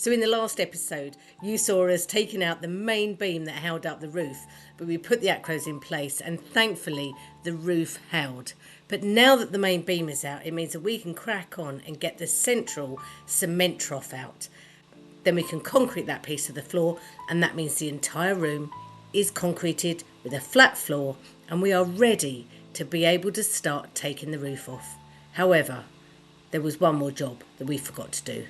So in the last episode, you saw us taking out the main beam that held up the roof, but we put the acros in place and thankfully the roof held. But now that the main beam is out, it means that we can crack on and get the central cement trough out. Then we can concrete that piece of the floor, and that means the entire room is concreted with a flat floor, and we are ready to be able to start taking the roof off. However, there was one more job that we forgot to do.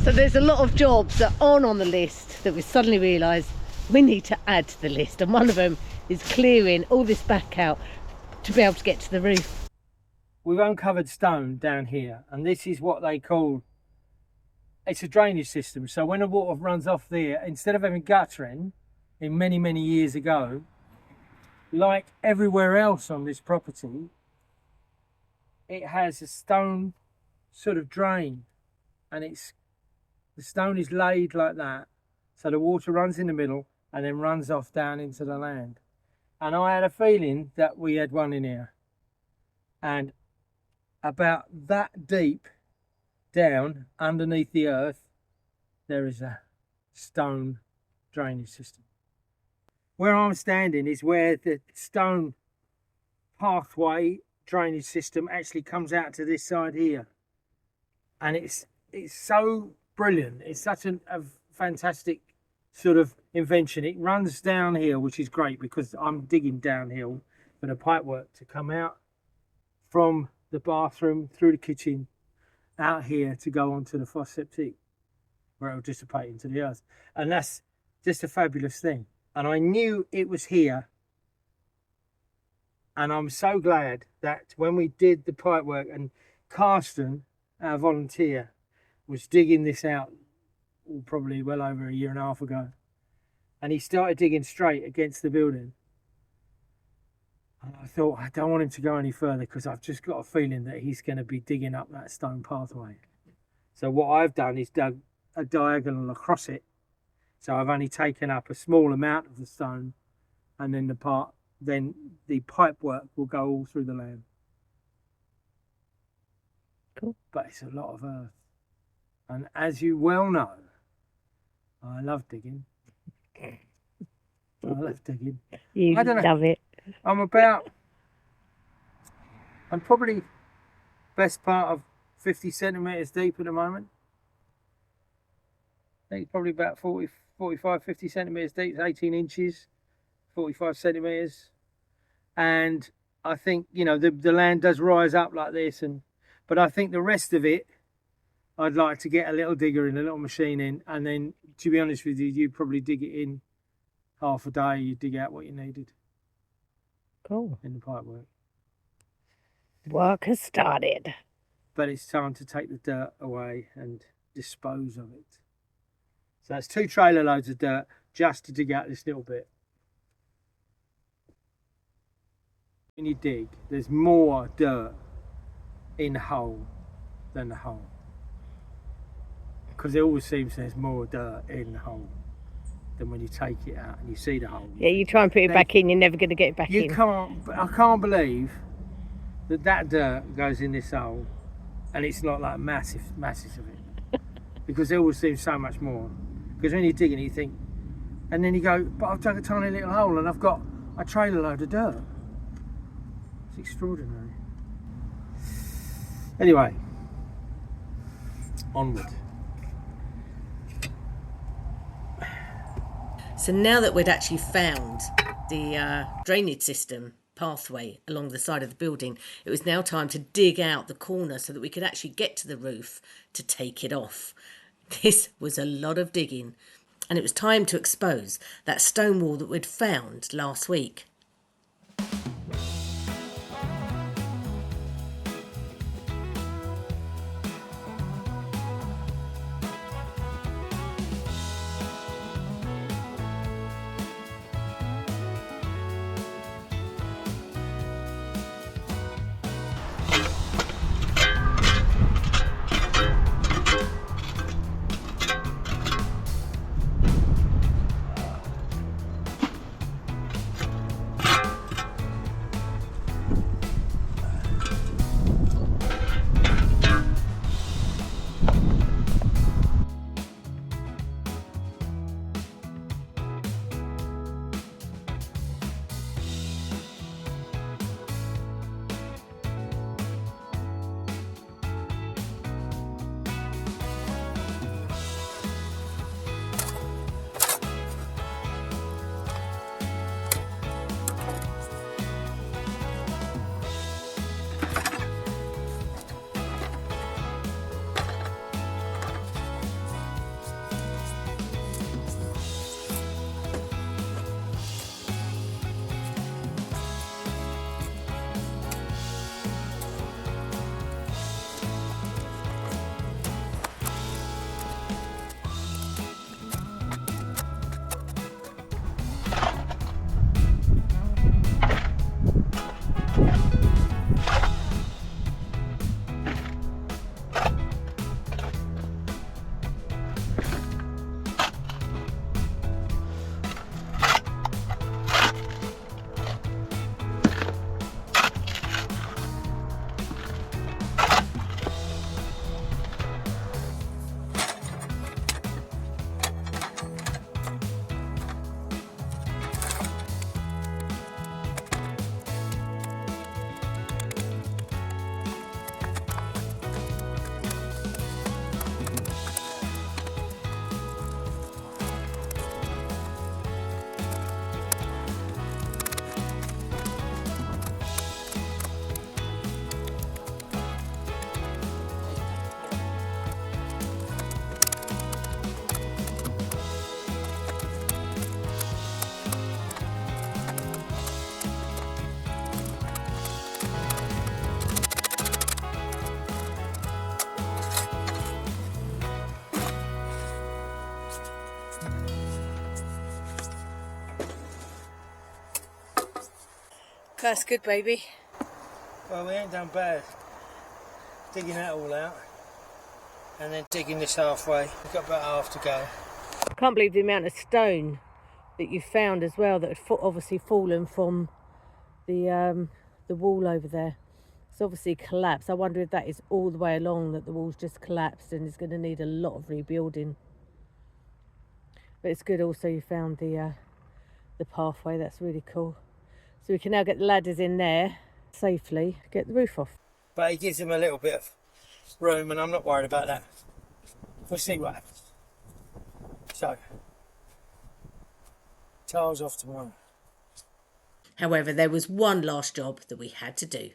So there's a lot of jobs that aren't on the list that we suddenly realised we need to add to the list, and one of them is clearing all this back out to be able to get to the roof. We've uncovered stone down here, and this is what they call, it's a drainage system. So when the water runs off there, instead of having guttering in many years ago, like everywhere else on this property, it has a stone sort of drain, and the stone is laid like that, so the water runs in the middle and then runs off down into the land. And I had a feeling that we had one in here, and about that deep down underneath the earth there is a stone drainage system. Where I'm standing is where the stone pathway drainage system actually comes out to this side here, and it's so brilliant. It's such a fantastic sort of invention. It runs downhill, which is great because I'm digging downhill for the pipework to come out from the bathroom through the kitchen out here to go onto the fosse septique, where it will dissipate into the earth. And that's just a fabulous thing. And I knew it was here, and I'm so glad that when we did the pipework, and Carsten, our volunteer, was digging this out probably well over a year and a half ago, and he started digging straight against the building, and I thought, I don't want him to go any further because I've just got a feeling that he's going to be digging up that stone pathway. So what I've done is dug a diagonal across it. So I've only taken up a small amount of the stone, and then the pipe work will go all through the land. Cool. But it's a lot of earth. And as you well know, I love digging. I love digging. You I don't know. love it. I'm probably best part of 50 centimetres deep at the moment. I think it's probably about 40, 45, 50 centimetres deep, 18 inches, 45 centimetres. And I think, you know, the land does rise up like this, but I think the rest of it, I'd like to get a little digger in, a little machine in, and then, to be honest with you, you'd probably dig it in half a day, you dig out what you needed. Cool. In the pipe work. Work has started. But it's time to take the dirt away and dispose of it. So that's 2 trailer loads of dirt just to dig out this little bit. When you dig, there's more dirt in the hole than the hole. Because it always seems there's more dirt in the hole than when you take it out and you see the hole. Yeah, you try and put it back in, you're never going to get it back in. I can't believe that dirt goes in this hole and it's not like massive of it. Because there always seems so much more. Because when you're digging, you think, and then you go, but I've dug a tiny little hole and I've got a trailer load of dirt. It's extraordinary. Anyway, onward. So now that we'd actually found the drainage system pathway along the side of the building, it was now time to dig out the corner so that we could actually get to the roof to take it off. This was a lot of digging, and it was time to expose that stone wall that we'd found last week. That's good, baby. Well, we ain't done bad digging that all out. and then digging this halfway. We've got about half to go. I can't believe the amount of stone that you found as well that had obviously fallen from the wall over there. It's obviously collapsed. I wonder if that is all the way along, that the wall's just collapsed and is going to need a lot of rebuilding. But it's good also you found the pathway. That's really cool. So we can now get the ladders in there safely, get the roof off. But it gives them a little bit of room, and I'm not worried about that. We'll see what happens. So, tiles off tomorrow. However, there was one last job that we had to do.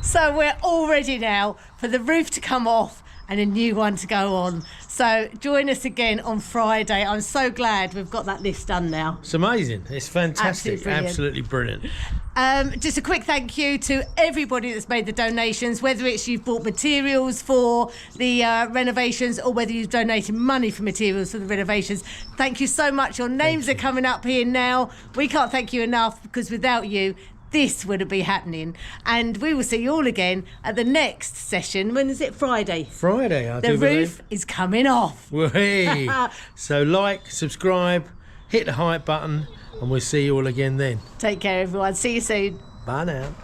So we're all ready now for the roof to come off and a new one to go on. So join us again on Friday. I'm so glad we've got that list done now. It's amazing. It's fantastic. Absolutely brilliant. Just a quick thank you to everybody that's made the donations, whether it's you've bought materials for the renovations or whether you've donated money for materials for the renovations. Thank you so much. Your names are coming up here now. We can't thank you enough, because without you, this wouldn't be happening. And we will see you all again at the next session. When is it? Friday. Friday, I do The believe. roof is coming off. Whee! So like, subscribe, hit the hype button, and we'll see you all again then. Take care, everyone. See you soon. Bye now.